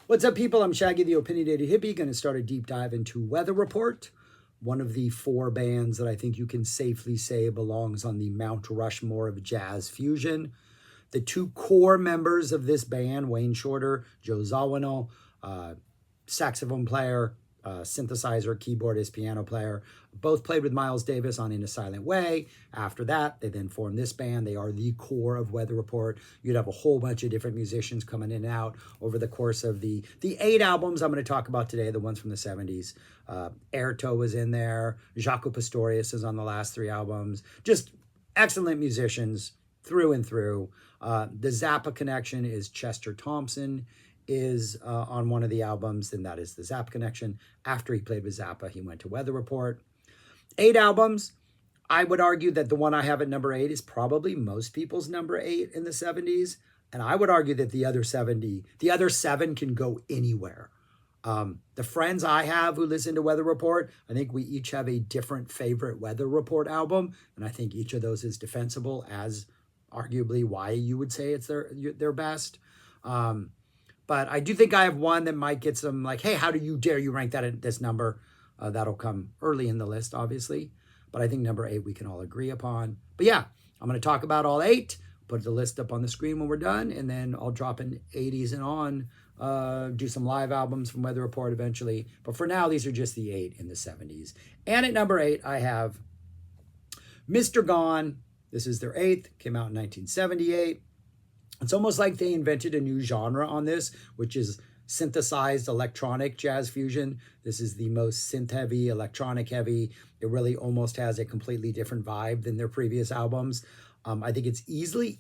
What's up, people? I'm Shaggy, the Opinionated Hippie, going to start a deep dive into Weather Report, one of the four bands that I think you can safely say belongs on the Mount Rushmore of jazz fusion. The two core members of this band, Wayne Shorter, Joe Zawinul, saxophone player, synthesizer, keyboardist, piano player, both played with Miles Davis on In a Silent Way. After that, they then formed this band. They are the core of Weather Report. You'd have a whole bunch of different musicians coming in and out over the course of the 8 albums I'm going to talk about today, the ones from the 70s. Airto was in there. Jaco Pastorius is on the last 3 albums. Just excellent musicians through and through. The Zappa connection is Chester Thompson is on one of the albums, and that is the Zappa connection. After he played with Zappa, he went to Weather Report. 8 albums. I would argue that the one I have at number 8 is probably most people's number 8 in the 70s. And I would argue that the other 7 can go anywhere. The friends I have who listen to Weather Report, I think we each have a different favorite Weather Report album. And I think each of those is defensible as arguably why you would say it's their best. But I do think I have one that might get some like, hey, how do you dare you rank that at this number? That'll come early in the list, obviously. But I think number 8 we can all agree upon. But yeah, I'm going to talk about all 8, put the list up on the screen when we're done, and then I'll drop in 80s and on, do some live albums from Weather Report eventually. But for now, these are just the 8 in the 70s. And at number 8, I have Mr. Gone. This is their 8th, came out in 1978. It's almost like they invented a new genre on this, which is synthesized electronic jazz fusion. This is the most synth-heavy, electronic-heavy. It really almost has a completely different vibe than their previous albums. I think it's easily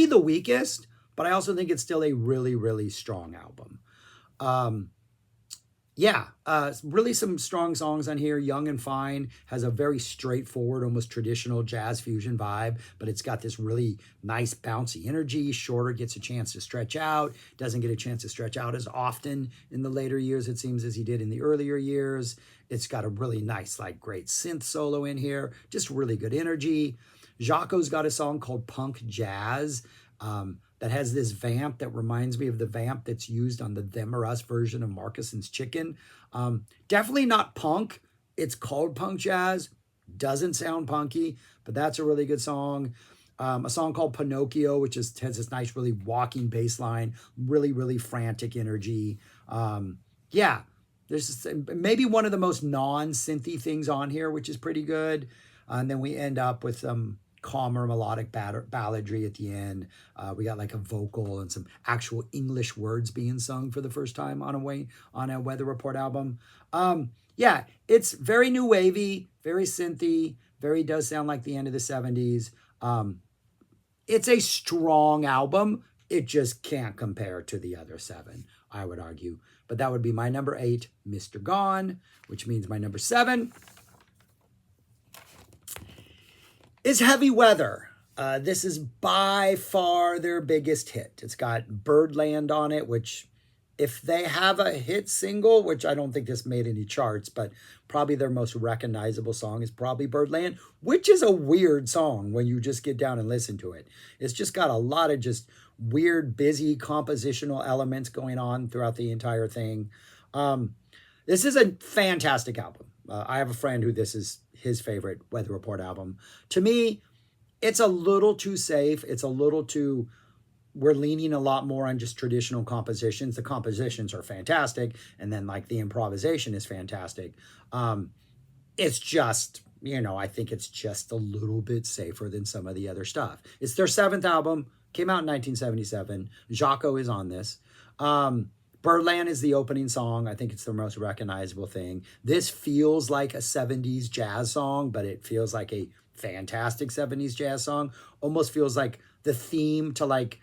the weakest, but I also think it's still a really, really strong album. Really some strong songs on here. Young and Fine has a very straightforward, almost traditional jazz fusion vibe, but it's got this really nice bouncy energy. Shorter gets a chance to stretch out, doesn't get a chance to stretch out as often in the later years, it seems, as he did in the earlier years. It's got a really nice, like, great synth solo in here, just really good energy. Jaco's got a song called Punk Jazz, that has this vamp that reminds me of the vamp that's used on the Them or Us version of Marcuson's Chicken. Definitely not punk. It's called Punk Jazz. Doesn't sound punky, but that's a really good song. A song called Pinocchio, which has this nice, really walking bass line, really, really frantic energy. There's maybe one of the most non-synthy things on here, which is pretty good. And then we end up with some calmer melodic balladry at the end. We got like a vocal and some actual English words being sung for the first time on a Weather Report album. It's very new wavy, very synthy, very does sound like the end of the 70s. It's a strong album. It just can't compare to the other 7, I would argue. But that would be my number 8, Mr. Gone, which means my number 7 is Heavy Weather. This is by far their biggest hit. It's got Birdland on it, which if they have a hit single, which I don't think this made any charts, but probably their most recognizable song is probably Birdland, which is a weird song when you just get down and listen to it. It's just got a lot of just weird, busy compositional elements going on throughout the entire thing. This is a fantastic album. I have a friend who this is his favorite Weather Report album. To me, it's a little too safe. It's a little too, we're leaning a lot more on just traditional compositions. The compositions are fantastic. And then like the improvisation is fantastic. It's just, I think it's just a little bit safer than some of the other stuff. It's their 7th album, came out in 1977. Jaco is on this. Birdland is the opening song. I think it's the most recognizable thing. This feels like a 70s jazz song, but it feels like a fantastic 70s jazz song. Almost feels like the theme to like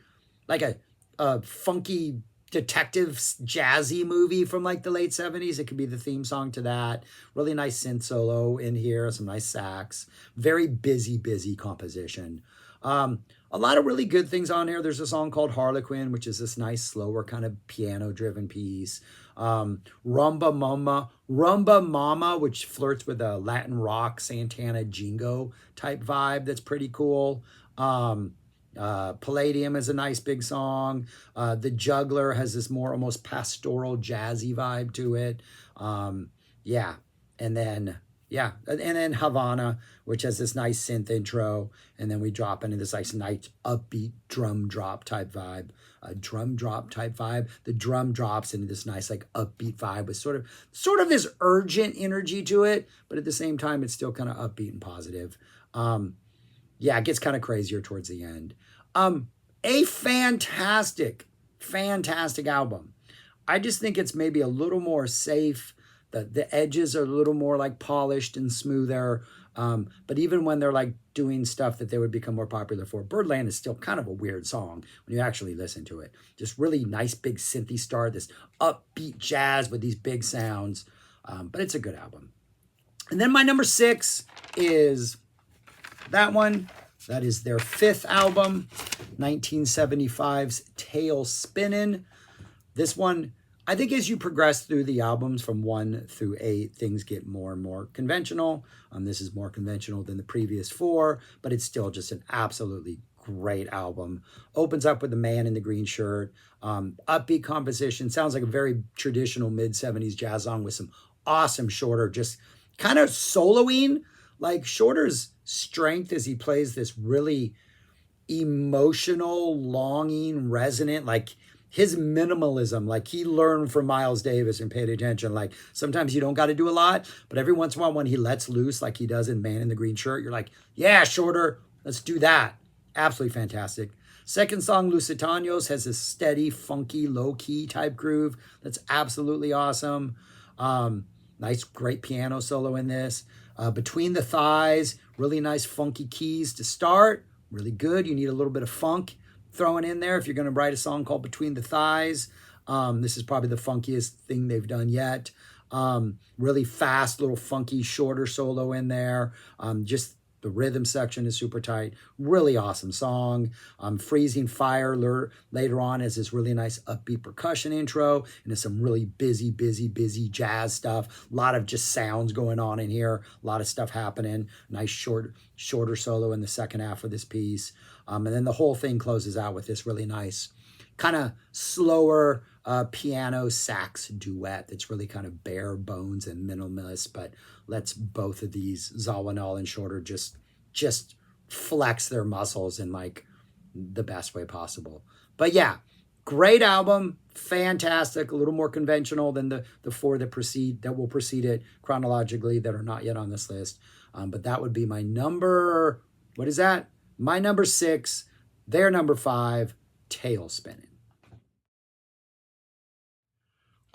a funky detective jazzy movie from like the late 70s. It could be the theme song to that. Really nice synth solo in here, some nice sax. Very busy composition. A lot of really good things on here. There's a song called Harlequin, which is this nice, slower kind of piano-driven piece. Rumba Mama, which flirts with a Latin rock, Santana Jingo type vibe. That's pretty cool. Palladium is a nice big song. The Juggler has this more almost pastoral jazzy vibe to it. Yeah. And then, yeah. And then Havana, which has this nice synth intro. And then we drop into this nice upbeat drum drop type vibe. Drum drop type vibe. The drum drops into this nice like upbeat vibe with sort of this urgent energy to it, but at the same time it's still kind of upbeat and positive. Yeah, it gets kind of crazier towards the end. A fantastic album. I just think it's maybe a little more safe. The edges are a little more like polished and smoother. But even when they're like doing stuff that they would become more popular for, Birdland is still kind of a weird song when you actually listen to it. Just really nice big synthy start, this upbeat jazz with these big sounds. But it's a good album. And then my number 6 is that one. That is their 5th album, 1975's Tail Spinnin'. This one, I think as you progress through the albums from 1 through 8, things get more and more conventional. This is more conventional than the previous 4, but it's still just an absolutely great album. Opens up with the man in the green shirt. Upbeat composition. Sounds like a very traditional mid-70s jazz song with some awesome Shorter, just kind of soloing. Like Shorter's strength as he plays this really emotional, longing, resonant, like his minimalism, like he learned from Miles Davis and paid attention. Like sometimes you don't got to do a lot, but every once in a while when he lets loose, like he does in Man in the Green Shirt, you're like, yeah, Shorter, let's do that. Absolutely fantastic. Second song, Lusitanos, has this steady, funky, low-key type groove that's absolutely awesome. Nice, great piano solo in this. Between the Thighs, really nice funky keys to start. Really good. You need a little bit of funk thrown in there if you're going to write a song called Between the Thighs. This is probably the funkiest thing they've done yet. Really fast, little funky, Shorter solo in there. Just the rhythm section is super tight. Really awesome song. Freezing Fire later on has this really nice upbeat percussion intro and it's some really busy jazz stuff. A lot of just sounds going on in here. A lot of stuff happening. Nice Shorter solo in the second half of this piece. And then the whole thing closes out with this really nice kind of slower piano sax duet that's really kind of bare bones and minimalist, but lets both of these, Zawinul and Shorter, just flex their muscles in like the best way possible. But yeah, great album, fantastic, a little more conventional than the 4 that will precede it chronologically that are not yet on this list. But that would be my number, what is that? My number 6, their number 5, Tail Spinnin'.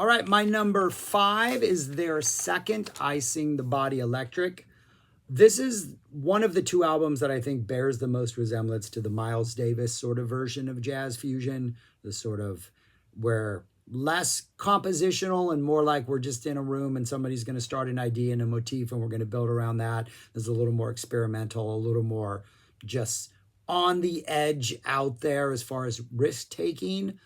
All right, my number 5 is their second, I Sing the Body Electric. This is one of the 2 albums that I think bears the most resemblance to the Miles Davis sort of version of jazz fusion, the sort of where less compositional and more like we're just in a room and somebody's going to start an idea and a motif and we're going to build around that. There's a little more experimental, a little more just on the edge out there as far as risk taking.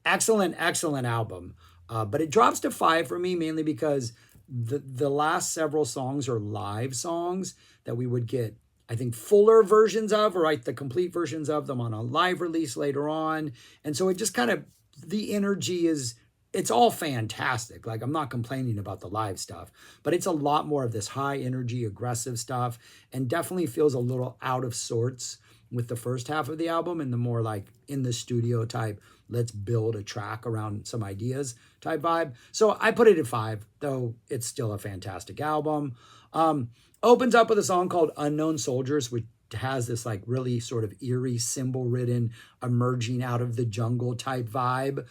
Excellent album. But it drops to 5 for me mainly because the last several songs are live songs that we would get, I think, fuller versions of, or like the complete versions of them on a live release later on. And so it just kind of, the energy is, it's all fantastic. Like I'm not complaining about the live stuff, but it's a lot more of this high energy, aggressive stuff and definitely feels a little out of sorts with the first half of the album and the more like in the studio type, let's build a track around some ideas type vibe. So I put it at 5, though it's still a fantastic album. Opens up with a song called Unknown Soldiers, which has this like really sort of eerie cymbal ridden emerging out of the jungle type vibe.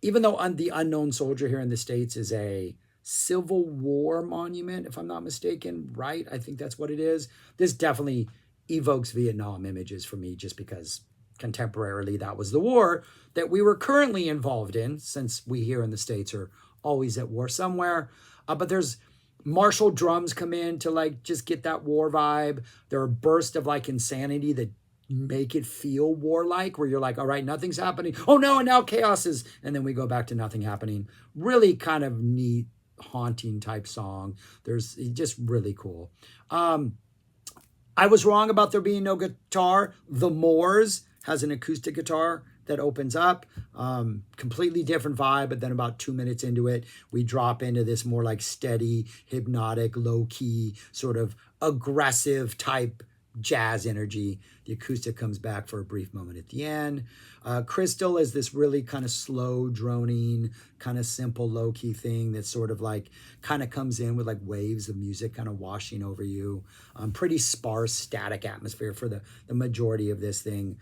Even though the Unknown Soldier here in the States is a Civil War monument, if I'm not mistaken, right? I think that's what it is. This definitely evokes Vietnam images for me just because contemporarily that was the war that we were currently involved in, since we here in the States are always at war somewhere. But there's martial drums come in to like just get that war vibe. There are bursts of like insanity that make it feel warlike, where you're like, all right, nothing's happening. Oh no, and now chaos is, and then we go back to nothing happening. Really kind of neat, haunting type song. There's just really cool. I was wrong about there being no guitar. The Moors has an acoustic guitar that opens up. Completely different vibe, but then about 2 minutes into it, we drop into this more like steady, hypnotic, low-key, sort of aggressive type jazz energy. The acoustic comes back for a brief moment at the end. Crystal is this really kind of slow, droning, kind of simple, low-key thing that sort of like kind of comes in with like waves of music kind of washing over you. Pretty sparse, static atmosphere for the majority of this thing.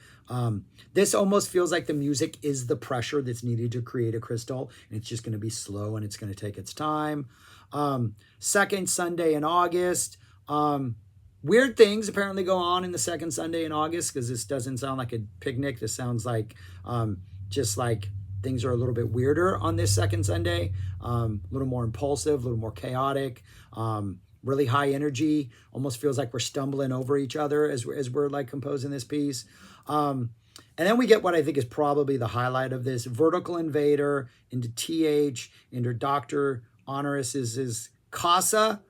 This almost feels like the music is the pressure that's needed to create a crystal, and it's just going to be slow and it's going to take its time. Second Sunday in August. Weird things apparently go on in the second Sunday in August, because this doesn't sound like a picnic. This sounds like just like things are a little bit weirder on this second Sunday. A little more impulsive, a little more chaotic, really high energy. Almost feels like we're stumbling over each other as we're like composing this piece. And then we get what I think is probably the highlight of this: Vertical Invader into TH, into Dr. Honoris's Casa.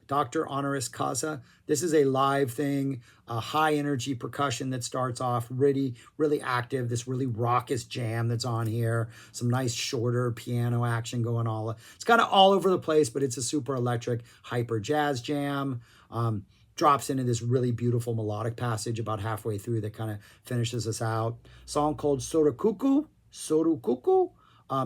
Dr. Honoris Causa. This is a live thing, a high energy percussion that starts off really, really active, this really raucous jam that's on here, some nice shorter piano action going on. It's kind of all over the place, but it's a super electric, hyper jazz jam. Drops into this really beautiful melodic passage about halfway through that kind of finishes us out. Song called Sorukuku.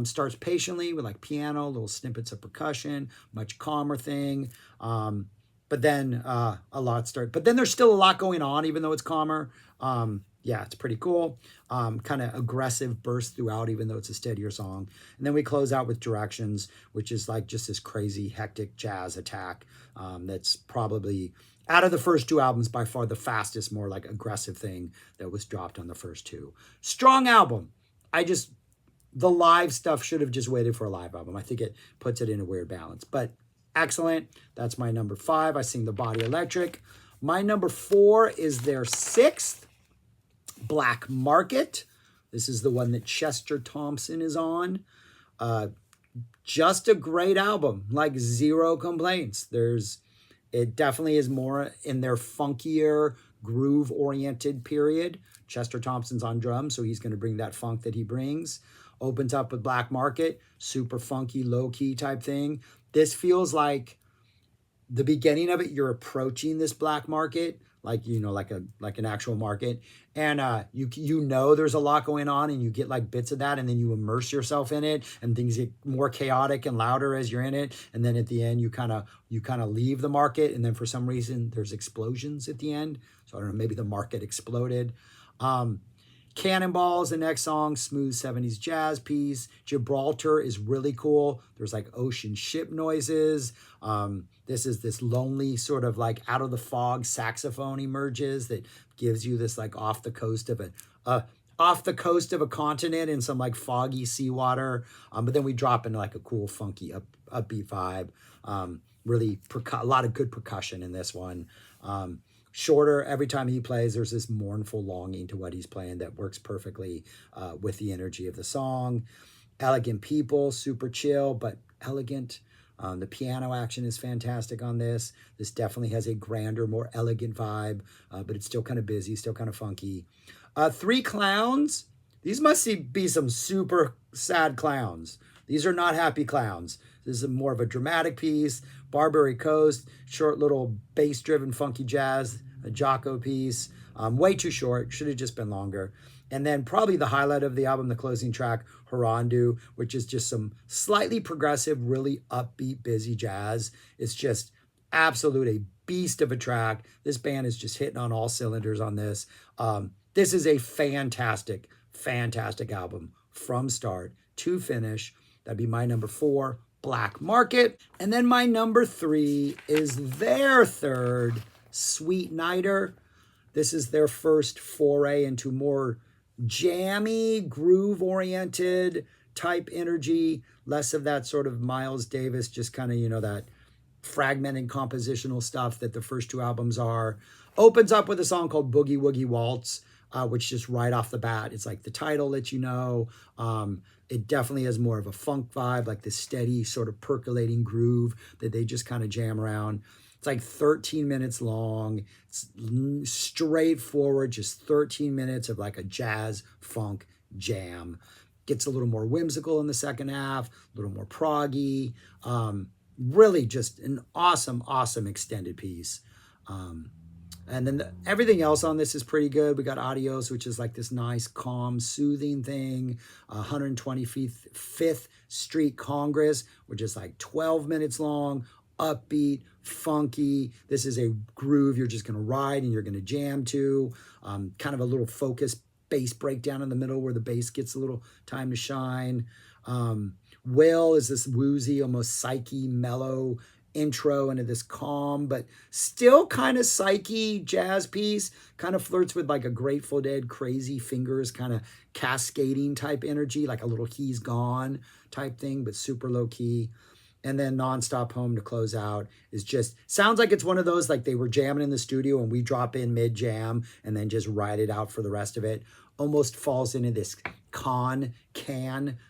Starts patiently with like piano, little snippets of percussion, much calmer thing. But then but then there's still a lot going on, even though it's calmer. Yeah, it's pretty cool. Kind of aggressive burst throughout, even though it's a steadier song. And then we close out with Directions, which is like just this crazy, hectic jazz attack. That's probably, out of the first two albums, by far the fastest, more like aggressive thing that was dropped on the first two. Strong album. The live stuff should have just waited for a live album. I think it puts it in a weird balance, but excellent. That's my number 5. I sing The Body Electric. My number 4 is their 6th, Black Market. This is the one that Chester Thompson is on. Just a great album, like zero complaints. It definitely is more in their funkier, groove-oriented period. Chester Thompson's on drums, so he's going to bring that funk that he brings. Opens up with Black Market, super funky, low-key type thing. This feels like the beginning of it. You're approaching this Black Market, like an actual market, and there's a lot going on, and you get like bits of that, and then you immerse yourself in it, and things get more chaotic and louder as you're in it, and then at the end you kind of leave the market, and then for some reason there's explosions at the end. So I don't know, maybe the market exploded. Cannonball's the next song, smooth 70s jazz piece. Gibraltar is really cool. There's like ocean ship noises. This is this lonely sort of like out of the fog saxophone emerges that gives you this like off the coast of a continent in some like foggy seawater. But then we drop into like a cool, funky, upbeat vibe. Really a lot of good percussion in this one. Shorter, every time he plays, there's this mournful longing to what he's playing that works perfectly with the energy of the song. Elegant People, super chill, but elegant. The piano action is fantastic on this. This definitely has a grander, more elegant vibe, but it's still kind of busy, still kind of funky. Three Clowns. These must be some super sad clowns. These are not happy clowns. This is more of a dramatic piece. Barbary Coast, short little bass-driven funky jazz, a Jocko piece. Way too short, should have just been longer. And then probably the highlight of the album, the closing track, Harandu, which is just some slightly progressive, really upbeat, busy jazz. It's just absolute a beast of a track. This band is just hitting on all cylinders on this. This is a fantastic, fantastic album from start to finish. That'd be my number 4, Black Market. And then my number 3 is their third, Sweet Nighter. This is their first foray into more jammy, groove-oriented type energy, less of that sort of Miles Davis, just kind of, that fragmented compositional stuff that the first two albums are. Opens up with a song called Boogie Woogie Waltz, which just right off the bat, it's like the title lets you know. It definitely has more of a funk vibe, like this steady sort of percolating groove that they just kind of jam around. It's like 13 minutes long. It's straightforward, just 13 minutes of like a jazz funk jam. Gets a little more whimsical in the second half, a little more proggy. Really just an awesome, awesome extended piece. And then everything else on this is pretty good. We got Adios, which is like this nice, calm, soothing thing. 125th Street Congress, which is like 12 minutes long, upbeat, funky. This is a groove you're just going to ride and you're going to jam to. Kind of a little focused bass breakdown in the middle where the bass gets a little time to shine. Will is this woozy, almost psyche, mellow intro into this calm, but still kind of psyche jazz piece. Kind of flirts with like a Grateful Dead, Crazy Fingers kind of cascading type energy, like a little He's Gone type thing, but super low key. And then Nonstop Home to close out is just, sounds like it's one of those, like they were jamming in the studio and we drop in mid-jam and then just ride it out for the rest of it. Almost falls into this Can,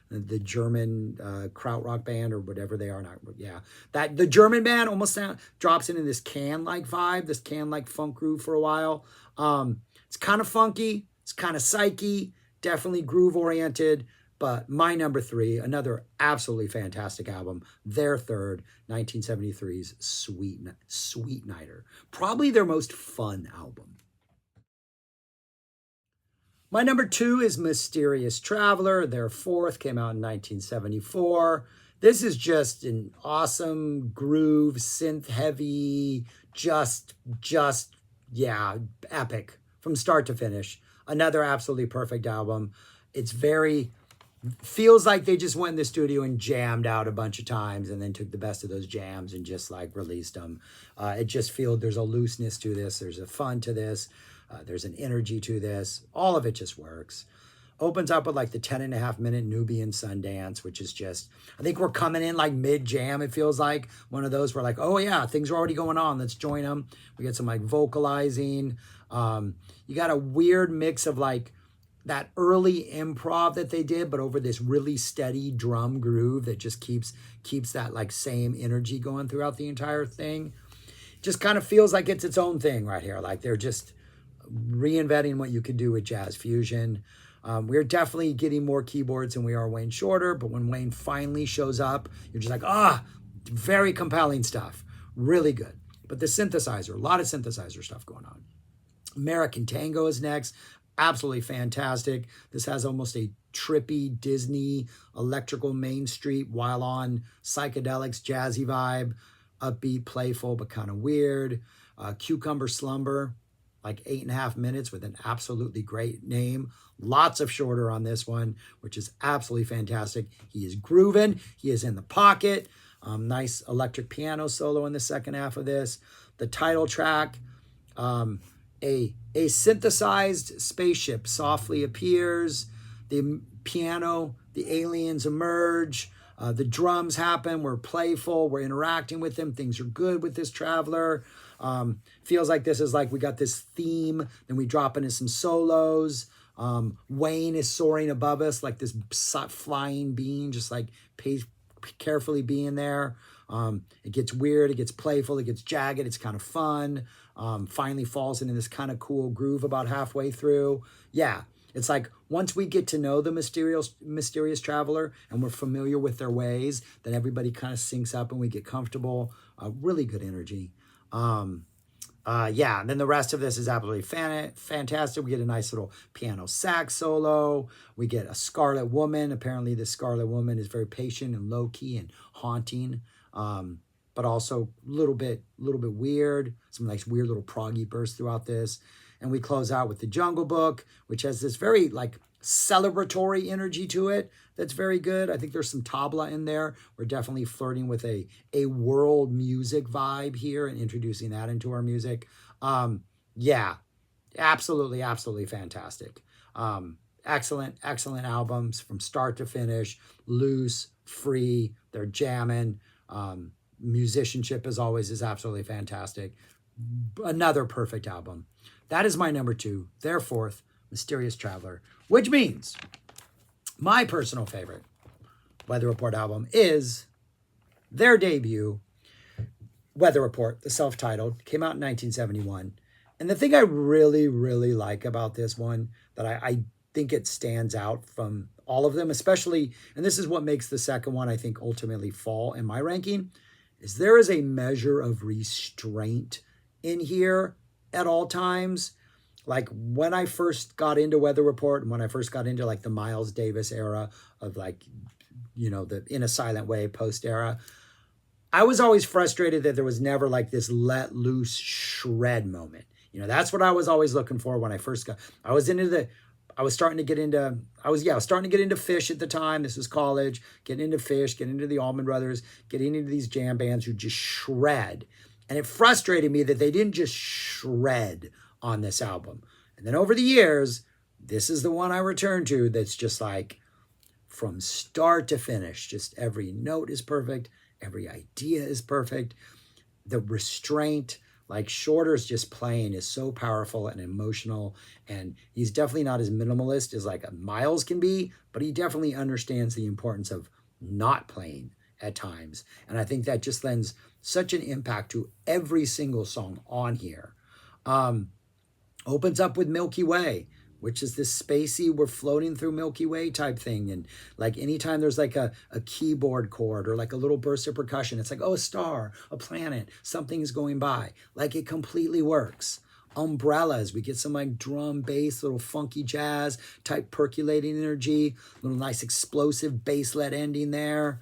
the German krautrock band or whatever they are. Not, yeah, that the German band almost drops into this Can-like vibe, this Can-like funk groove for a while. It's kind of funky. It's kind of psyche, definitely groove-oriented. But my number 3, another absolutely fantastic album, their third, 1973's Sweet Nighter. Probably their most fun album. My number 2 is Mysterious Traveler. Their fourth came out in 1974. This is just an awesome groove, synth heavy, yeah, epic from start to finish. Another absolutely perfect album. It's feels like they just went in the studio and jammed out a bunch of times and then took the best of those jams and just like released them. It just feels there's a looseness to this. There's a fun to this. There's an energy to this. All of it just works. Opens up with like the 10.5-minute Nubian Sundance, which is just, I think we're coming in like mid-jam. It feels like one of those where like, oh yeah, things are already going on. Let's join them. We get some like vocalizing. You got a weird mix of like that early improv that they did, but over this really steady drum groove that just keeps that like same energy going throughout the entire thing. Just kind of feels like it's its own thing right here. Like they're just reinventing what you could do with jazz fusion. We're definitely getting more keyboards than we are Wayne Shorter, but when Wayne finally shows up, you're just like, very compelling stuff. Really good. But the synthesizer, a lot of synthesizer stuff going on. American Tango is next. Absolutely fantastic. This has almost a trippy Disney electrical Main Street while on psychedelics, jazzy vibe, upbeat, playful, but kind of weird. Cucumber Slumber, like 8.5 minutes with an absolutely great name. Lots of Shorter on this one, which is absolutely fantastic. He is grooving. He is in the pocket. Nice electric piano solo in the second half of this. The title track, a synthesized spaceship softly appears. The piano, the aliens emerge. The drums happen. We're playful. We're interacting with them. Things are good with this traveler. Feels like this is like we got this theme. Then we drop into some solos. Wayne is soaring above us like this flying being, just like carefully being there. It gets weird. It gets playful. It gets jagged. It's kind of fun. Finally falls into this kind of cool groove about halfway through. Yeah, it's like once we get to know the mysterious traveler and we're familiar with their ways, then everybody kind of syncs up and we get comfortable. Really good energy. Yeah, and then the rest of this is absolutely fantastic. We get a nice little piano sax solo. We get a Scarlet Woman. Apparently the Scarlet Woman is very patient and low-key and haunting. But also a little bit weird. Some nice weird little proggy bursts throughout this. And we close out with the Jungle Book, which has this very like celebratory energy to it that's very good. I think there's some tabla in there. We're definitely flirting with a world music vibe here and introducing that into our music. Yeah, absolutely fantastic. Excellent albums from start to finish. Loose, free, they're jamming. Musicianship, as always, is absolutely fantastic. Another perfect album. That is my number 2, their fourth, Mysterious Traveler, which means my personal favorite Weather Report album is their debut, Weather Report, the self-titled, came out in 1971. And the thing I really, really like about this one, that I think it stands out from all of them, especially, and this is what makes the second one, I think, ultimately fall in my ranking, is there is a measure of restraint in here at all times. Like when I first got into Weather Report and when I first got into like the Miles Davis era of like, the In a Silent Way post era, I was always frustrated that there was never like this let loose shred moment. That's what I was always looking for when I first got, I was starting to get into Fish at the time. This was college, getting into Fish, getting into the Allman Brothers, getting into these jam bands who just shred. And it frustrated me that they didn't just shred on this album. And then over the years, this is the one I return to that's just like from start to finish, just every note is perfect. Every idea is perfect. The restraint, like Shorter's just playing, is so powerful and emotional. And he's definitely not as minimalist as like a Miles can be, but he definitely understands the importance of not playing at times. And I think that just lends such an impact to every single song on here. Opens up with Milky Way, which is this spacey, we're floating through Milky Way type thing. And like anytime there's like a keyboard chord or like a little burst of percussion, it's like, oh, a star, a planet, something is going by. Like it completely works. Umbrellas, we get some like drum, bass, little funky jazz type percolating energy, little nice explosive bass-led ending there.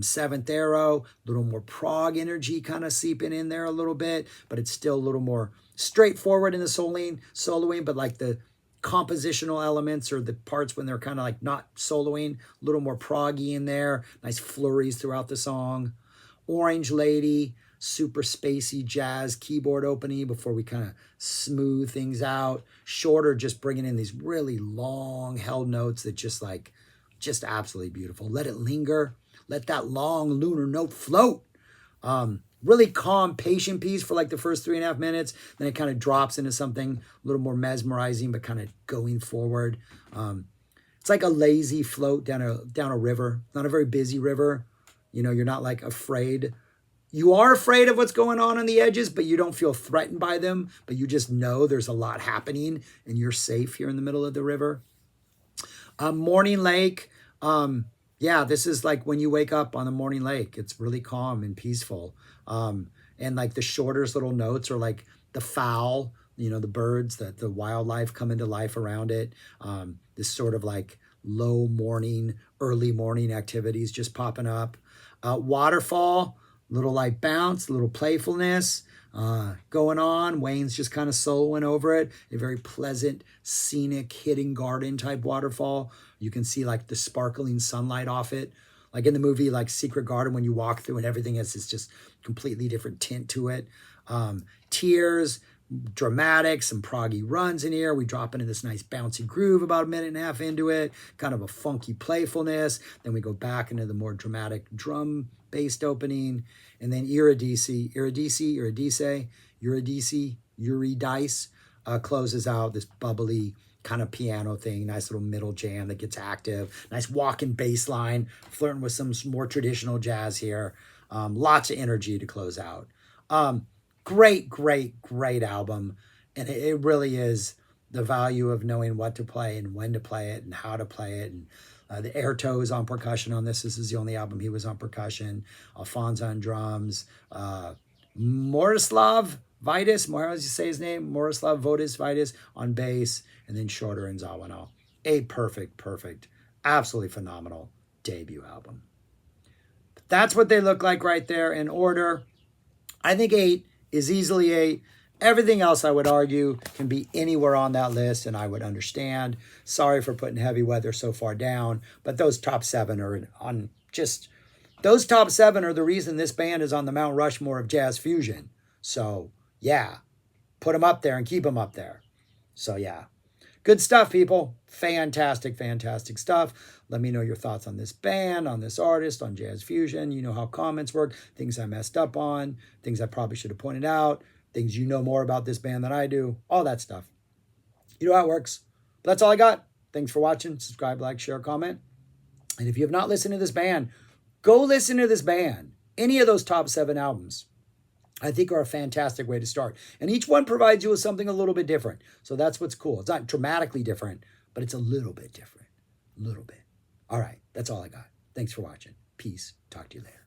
Seventh Arrow, a little more prog energy kind of seeping in there a little bit, but it's still a little more straightforward in the soloing, but like the compositional elements or the parts when they're kind of like not soloing, a little more proggy in there, nice flurries throughout the song. Orange Lady, super spacey jazz keyboard opening before we kind of smooth things out. Shorter, just bringing in these really long held notes that just absolutely beautiful. Let It Linger, let that long lunar note float. Really calm, patient piece for like the first 3.5 minutes. Then it kind of drops into something a little more mesmerizing, but kind of going forward. It's like a lazy float down a river, not a very busy river. You're not like afraid. You are afraid of what's going on the edges, but you don't feel threatened by them. But you just know there's a lot happening and you're safe here in the middle of the river. Morning Lake. This is like when you wake up on the morning lake. It's really calm and peaceful. And like the Shorter's little notes are like the fowl, the birds, the wildlife come into life around it. This sort of like low morning, early morning activities just popping up. Waterfall, little like bounce, little playfulness going on. Wayne's just kind of soloing over it. A very pleasant, scenic, hidden garden type waterfall. You can see like the sparkling sunlight off it. Like in the movie, like Secret Garden, when you walk through and everything has this just completely different tint to it. Tears, dramatic, some proggy runs in here. We drop into this nice bouncy groove about 1.5 minutes into it, kind of a funky playfulness. Then we go back into the more dramatic drum-based opening. And then Eurydice closes out this bubbly kind of piano thing, nice little middle jam that gets active, nice walking bass line, flirting with some more traditional jazz here. Lots of energy to close out. Great album. And it really is the value of knowing what to play and when to play it and how to play it. And the Airto is on percussion on this. This is the only album he was on percussion. Alfonso on drums. Morislav Vitus, how does you say his name? Morislav Vitus on bass. And then Shorter and Zawinul. A perfect, absolutely phenomenal debut album. But that's what they look like right there in order. I think 8 is easily 8. Everything else, I would argue, can be anywhere on that list, and I would understand. Sorry for putting Heavy Weather so far down, but those top 7 are on just... Those top 7 are the reason this band is on the Mount Rushmore of jazz fusion. So, yeah, put them up there and keep them up there. So, yeah. Good stuff, people. Fantastic stuff. Let me know your thoughts on this band, on this artist, on jazz fusion. You know how comments work. Things I messed up on. Things I probably should have pointed out. Things you know more about this band than I do. All that stuff. You know how it works. But that's all I got. Thanks for watching. Subscribe, like, share, comment. And if you have not listened to this band, go listen to this band. Any of those top 7 albums. I think are a fantastic way to start. And each one provides you with something a little bit different. So that's what's cool. It's not dramatically different, but it's a little bit different. A little bit. All right. That's all I got. Thanks for watching. Peace. Talk to you later.